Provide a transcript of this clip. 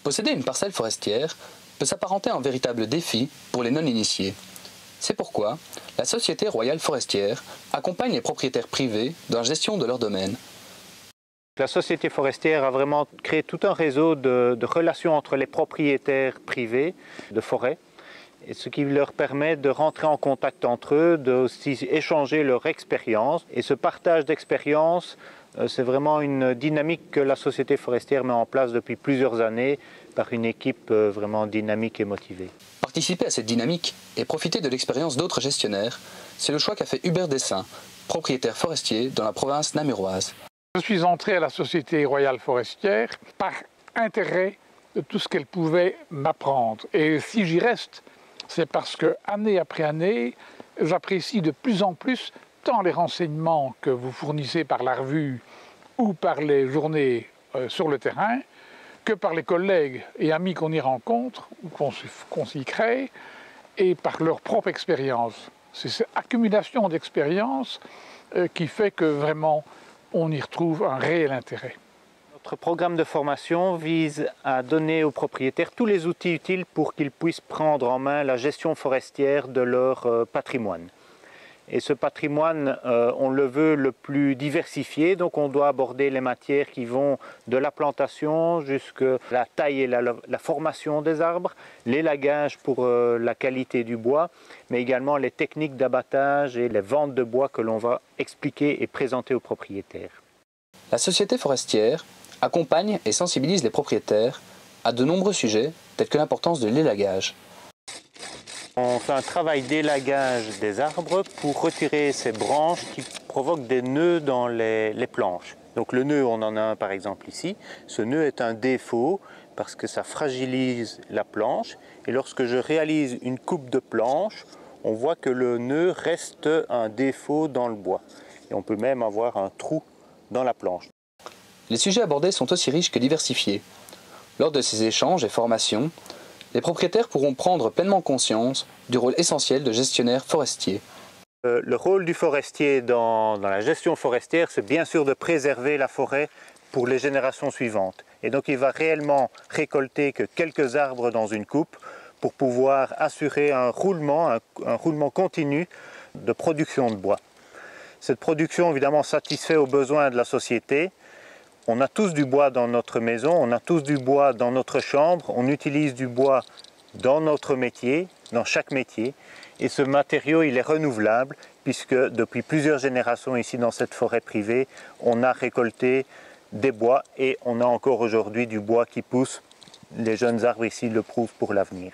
Posséder une parcelle forestière peut s'apparenter à un véritable défi pour les non-initiés. C'est pourquoi la Société royale forestière accompagne les propriétaires privés dans la gestion de leur domaine. La Société forestière a vraiment créé tout un réseau de relations entre les propriétaires privés de forêt, et ce qui leur permet de rentrer en contact entre eux, de aussi échanger leur expérience. Et ce partage d'expérience, c'est vraiment une dynamique que la Société forestière met en place depuis plusieurs années par une équipe vraiment dynamique et motivée. Participer à cette dynamique et profiter de l'expérience d'autres gestionnaires, c'est le choix qu'a fait Hubert Dessin, propriétaire forestier dans la province namuroise. Je suis entré à la Société royale forestière par intérêt de tout ce qu'elle pouvait m'apprendre. Et si j'y reste, c'est parce que, année après année, j'apprécie de plus en plus tant les renseignements que vous fournissez par la revue ou par les journées sur le terrain, que par les collègues et amis qu'on y rencontre ou qu'on s'y crée, et par leur propre expérience. C'est cette accumulation d'expériences qui fait que vraiment on y retrouve un réel intérêt. Notre programme de formation vise à donner aux propriétaires tous les outils utiles pour qu'ils puissent prendre en main la gestion forestière de leur patrimoine. Et ce patrimoine, on le veut le plus diversifié, donc on doit aborder les matières qui vont de la plantation jusqu'à la taille et la formation des arbres, l'élagage pour la qualité du bois, mais également les techniques d'abattage et les ventes de bois que l'on va expliquer et présenter aux propriétaires. La Société forestière accompagne et sensibilise les propriétaires à de nombreux sujets tels que l'importance de l'élagage. On fait un travail d'élagage des arbres pour retirer ces branches qui provoquent des nœuds dans les planches. Donc le nœud, on en a un par exemple ici. Ce nœud est un défaut parce que ça fragilise la planche. Et lorsque je réalise une coupe de planche, on voit que le nœud reste un défaut dans le bois. Et on peut même avoir un trou dans la planche. Les sujets abordés sont aussi riches que diversifiés. Lors de ces échanges et formations, les propriétaires pourront prendre pleinement conscience du rôle essentiel de gestionnaire forestier. Le rôle du forestier dans la gestion forestière, c'est bien sûr de préserver la forêt pour les générations suivantes. Et donc il va réellement récolter que quelques arbres dans une coupe pour pouvoir assurer un roulement continu de production de bois. Cette production évidemment satisfait aux besoins de la société. On a tous du bois dans notre maison, on a tous du bois dans notre chambre, on utilise du bois dans notre métier, dans chaque métier. Et ce matériau, il est renouvelable puisque depuis plusieurs générations ici dans cette forêt privée, on a récolté des bois et on a encore aujourd'hui du bois qui pousse. Les jeunes arbres ici le prouvent pour l'avenir.